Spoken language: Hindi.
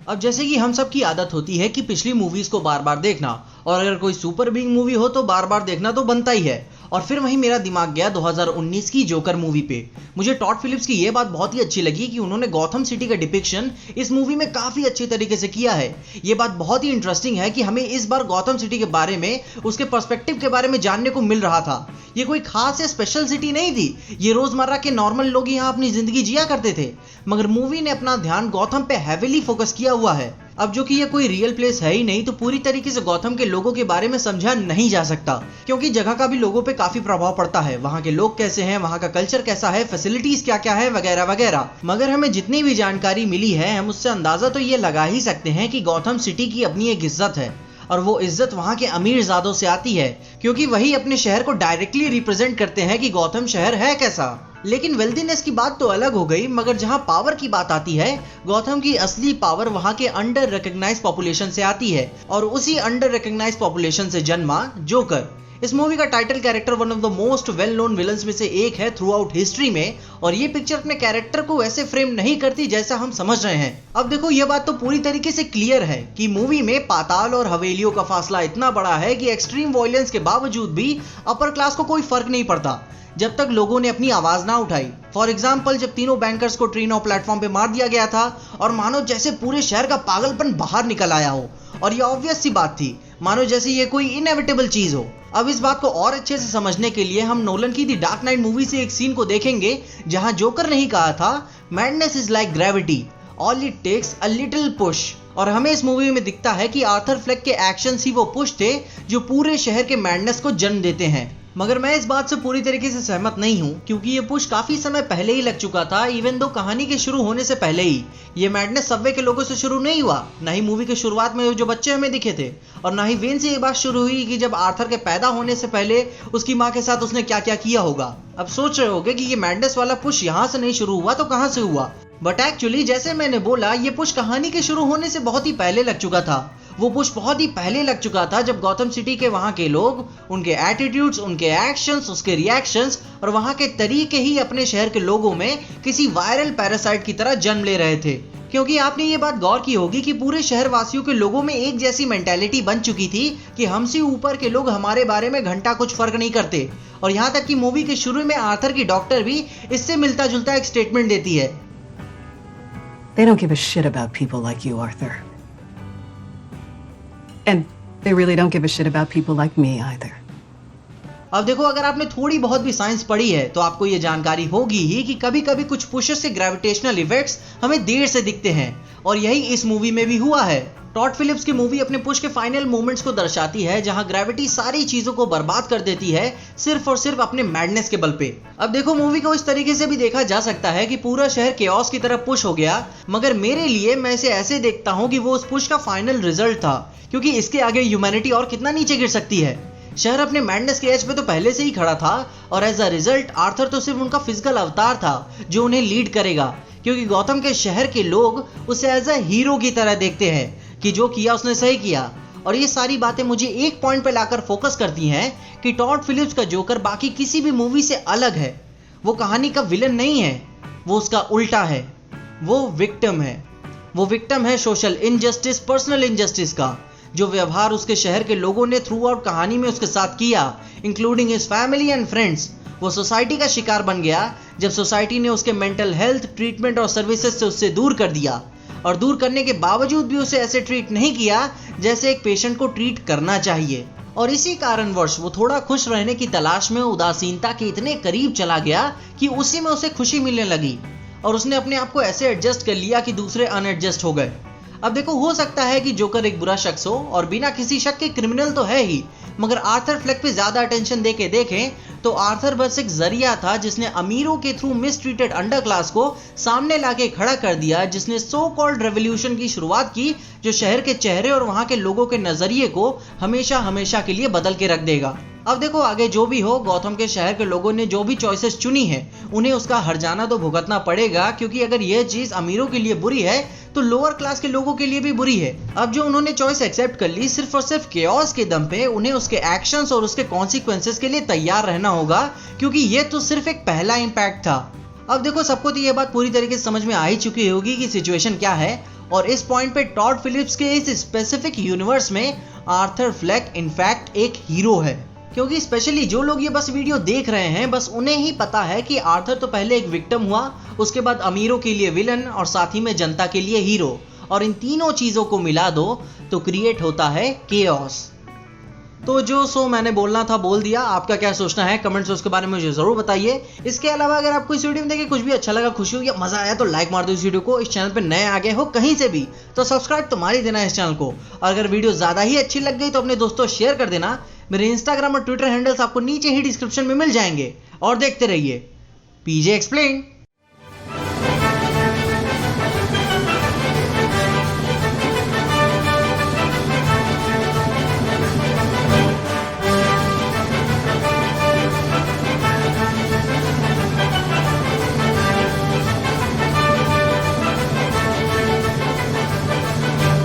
अब जैसे कि हम सब की आदत होती है कि पिछली मूवीज को बार बार देखना, और अगर कोई सुपर बिग मूवी हो तो बार बार देखना तो बनता ही है। और फिर वहीं मेरा दिमाग गया 2019 की जोकर मूवी पे। मुझे टॉड फिलिप्स की ये बात बहुत ही अच्छी लगी कि उन्होंने गॉथम सिटी का डिपिक्शन इस मूवी में काफी अच्छे तरीके से किया है। ये बात बहुत ही इंटरेस्टिंग है कि हमें इस बार गॉथम सिटी के बारे में, उसके पर्सपेक्टिव के बारे में जानने को मिल रहा था। ये कोई खास या स्पेशल सिटी नहीं थी, ये रोजमर्रा के नॉर्मल लोग यहाँ अपनी जिंदगी जिया करते थे, मगर मूवी ने अपना ध्यान गॉथम पे हैवीली फोकस किया हुआ है। अब जो कि ये कोई रियल प्लेस है ही नहीं, तो पूरी तरीके से गॉथम के लोगों के बारे में समझा नहीं जा सकता, क्योंकि जगह का भी लोगों पे काफी प्रभाव पड़ता है। वहाँ के लोग कैसे हैं, वहाँ का कल्चर कैसा है, फैसिलिटीज क्या क्या है, वगैरह वगैरह। मगर हमें जितनी भी जानकारी मिली है, हम उससे अंदाजा तो ये लगा ही सकते हैं कि गॉथम सिटी की अपनी एक इज्जत है, और वो इज्जत वहाँ के अमीर ज़ादों से आती है, क्योंकि वही अपने शहर को डायरेक्टली रिप्रेजेंट करते हैं कि गॉथम शहर है कैसा। लेकिन वेल्दीनेस की बात तो अलग हो गई, मगर जहां पावर की बात आती है, गॉथम की असली पावर वहां के अंडर रिकॉग्नाइज पॉपुलेशन से आती है, और उसी अंडर रिकॉग्नाइज पॉपुलेशन से जन्मा जोकर। इस मूवी का title character one of the most well known villains में से एक है थ्रू आउट हिस्ट्री में, और ये पिक्चर अपने कैरेक्टर को वैसे फ्रेम नहीं करती जैसा हम समझ रहे हैं। अब देखो, ये बात तो पूरी तरीके से क्लियर है कि मूवी में पाताल और हवेलियों का फासला इतना बड़ा है कि एक्सट्रीम वायलेंस के बावजूद भी अपर क्लास को कोई फर्क नहीं पड़ता जब तक लोगों ने अपनी आवाज ना उठाई। फॉर एग्जाम्पल, जब तीनों बैंकर्स को ट्रीनो प्लेटफॉर्म पे मार दिया गया था, और मानो जैसे पूरे शहर का पागलपन बाहर निकल आया हो, और ये ऑब्वियस सी बात थी, मानो जैसे ये कोई इनएविटेबल चीज हो। अब इस बात को और अच्छे से समझने के लिए हम नोलन की द डार्क नाइट मूवी से एक सीन को देखेंगे, जहां जोकर ने ही कहा था, madness is like gravity, all it takes a little push. और हमें इस मूवी में दिखता है कि आर्थर फ्लेक के एक्शंस ही वो पुश थे जो पूरे शहर के मैडनेस को जन्म देते हैं। मगर मैं इस बात से पूरी तरीके से सहमत नहीं हूँ, क्योंकि ये पुश काफी समय पहले ही लग चुका था, इवन दो कहानी के शुरू होने से पहले ही। ये मैडनेस सबवे के लोगों से शुरू नहीं हुआ, ना ही मूवी के शुरुआत में जो बच्चे हमें दिखे थे, और ना ही वेन से ये बात शुरू हुई कि जब आर्थर के पैदा होने से पहले उसकी माँ के साथ उसने क्या क्या किया होगा। अब सोच रहे होगे कि ये मैडनेस वाला पुश यहाँ से नहीं शुरू हुआ तो कहाँ से हुआ, बट एक्चुअली जैसे मैंने बोला, ये पुश कहानी के शुरू होने से बहुत ही पहले लग चुका था। वो पुश बहुत ही पहले लग चुका था जब गॉथम सिटी के वहाँ के लोग, उनके एटीट्यूड्स, उनके एक्शंस, उसके रिएक्शंस और वहाँ के तरीके ही अपने शहर के लोगों में किसी वायरल पैरासाइट की तरह जन्म ले रहे थे। क्योंकि आपने ये बात गौर की होगी कि पूरे शहर वासियों के लोगों में एक जैसी मेंटालिटी बन चुकी थी कि हमसे ऊपर के लोग हमारे बारे में घंटा कुछ फर्क नहीं करते। और यहाँ तक कि मूवी के शुरू में आर्थर की डॉक्टर भी इससे मिलता जुलता एक स्टेटमेंट देती है, They don't give a shit about people like you, Arthur. And they really don't give a shit about people like me either. अब देखो, अगर आपने थोड़ी बहुत भी साइंस पढ़ी है तो आपको ये जानकारी होगी ही कि कभी कभी कुछ पुशेस के ग्रेविटेशनल इफेक्ट्स हमें देर से दिखते हैं, और यही इस मूवी में भी हुआ है। टॉड फिलिप्स की मूवी अपने पुश के फाइनल मोमेंट्स को दर्शाती है, जहां ग्रेविटी सारी चीजों को बर्बाद कर देती है सिर्फ और सिर्फ अपने मैडनेस के बल पे। अब देखो, मूवी को इस तरीके से भी देखा जा सकता है कि पूरा शहर केओस की तरफ पुश हो गया, मगर मेरे लिए मैं इसे ऐसे देखता हूं कि वो उस पुश का फाइनल रिजल्ट था, क्योंकि इसके आगे ह्यूमैनिटी और कितना नीचे गिर सकती है। शहर अपने मैडनेस के एज पे तो पहले से ही खड़ा था, और एज अ रिजल्ट आर्थर तो सिर्फ उनका फिजिकल अवतार था जो उन्हें लीड करेगा, क्योंकि गौतम के शहर के लोग उसे एज अ हीरो की तरह देखते हैं कि जो किया उसने सही किया। और ये सारी बातें मुझे एक पॉइंट पे लाकर फोकस करती हैं कि टॉड फिलिप्स का जोकर बाकी किसी भी मूवी से अलग है। वो कहानी का विलन नहीं है, वो उसका उल्टा है, वो विक्टिम है। वो विक्टिम है सोशल इनजस्टिस, पर्सनल इनजस्टिस का, जो व्यवहार उसके शहर के लोगों ने थ्रू आउट कहानी में उसके साथ किया, including his family and friends. वो सोसाइटी का शिकार बन गया जब सोसाइटी ने उसके मेंटल हेल्थ ट्रीटमेंट और सर्विसेज से उससे दूर कर दिया, और दूर करने के बावजूद भी उसे ऐसे ट्रीट नहीं किया जैसे एक पेशेंट को ट्रीट करना चाहिए। और इसी कारणवश वो थोड़ा खुश रहने की तलाश में उदासीनता के इतने करीब चला गया कि उसी में उसे खुशी मिलने लगी, और उसने अपने आप को ऐसे एडजस्ट कर लिया कि दूसरे अनएडजस्ट हो गए। अब देखो, हो सकता है कि जोकर एक बुरा शख्स हो, और बिना किसी शक के क्रिमिनल तो है ही, मगर आर्थर फ्लेक पे ज्यादा अटेंशन देके देखें तो आर्थर बस एक जरिया था जिसने अमीरों के थ्रू मिसट्रीटेड अंडर क्लास को सामने लाके खड़ा कर दिया, जिसने सो कॉल्ड रेवोल्यूशन की शुरुआत की, जो शहर के चेहरे और वहां के लोगों के नजरिए को हमेशा हमेशा के लिए बदल के रख देगा। अब देखो, आगे जो भी हो, गौतम के शहर के लोगों ने जो भी चॉइसेस चुनी है उन्हें उसका हर्जाना तो भुगतना पड़ेगा, क्योंकि अगर यह चीज अमीरों के लिए बुरी है तो लोअर क्लास के लोगों के लिए भी बुरी है। अब जो उन्होंने चॉइस एक्सेप्ट कर ली, सिर्फ और सिर्फ केओस के दम पे, उन्हें उसके एक्शंस और उसके कॉन्सिक्वेंसेस के लिए तैयार रहना होगा, क्योंकि ये तो सिर्फ एक पहला इम्पैक्ट था। अब देखो, सबको तो ये बात पूरी तरीके से समझ में आ ही चुकी होगी कि सिचुएशन क्या है, और इस पॉइंट पे टॉड फिलिप्स के इस स्पेसिफिक यूनिवर्स में आर्थर फ्लेक इनफैक्ट एक हीरो है, क्योंकि स्पेशली जो लोग ये बस वीडियो देख रहे हैं बस उन्हें ही पता है कि आर्थर तो पहले एक विक्टिम हुआ, उसके बाद अमीरों के लिए विलन और साथ ही में जनता के लिए हीरो, और इन तीनों चीजों को मिला दो तो क्रिएट होता है केओस। तो जो सो मैंने बोलना था बोल दिया। आपका क्या सोचना है कमेंट्स में उसके बारे में मुझे जरूर बताइए। इसके अलावा अगर आपको इस वीडियो में देखे कुछ भी अच्छा लगा, खुशी हुई या मजा आया तो लाइक मार दो इस वीडियो को। इस चैनल पे नए आ गए हो कहीं से भी तो सब्सक्राइब तो मार ही देना इस चैनल को, और अगर वीडियो ज्यादा ही अच्छी लग गई तो अपने दोस्तों शेयर कर देना। मेरे इंस्टाग्राम और ट्विटर हैंडल्स आपको नीचे ही डिस्क्रिप्शन में मिल जाएंगे। और देखते रहिए पीजे एक्सप्लेन।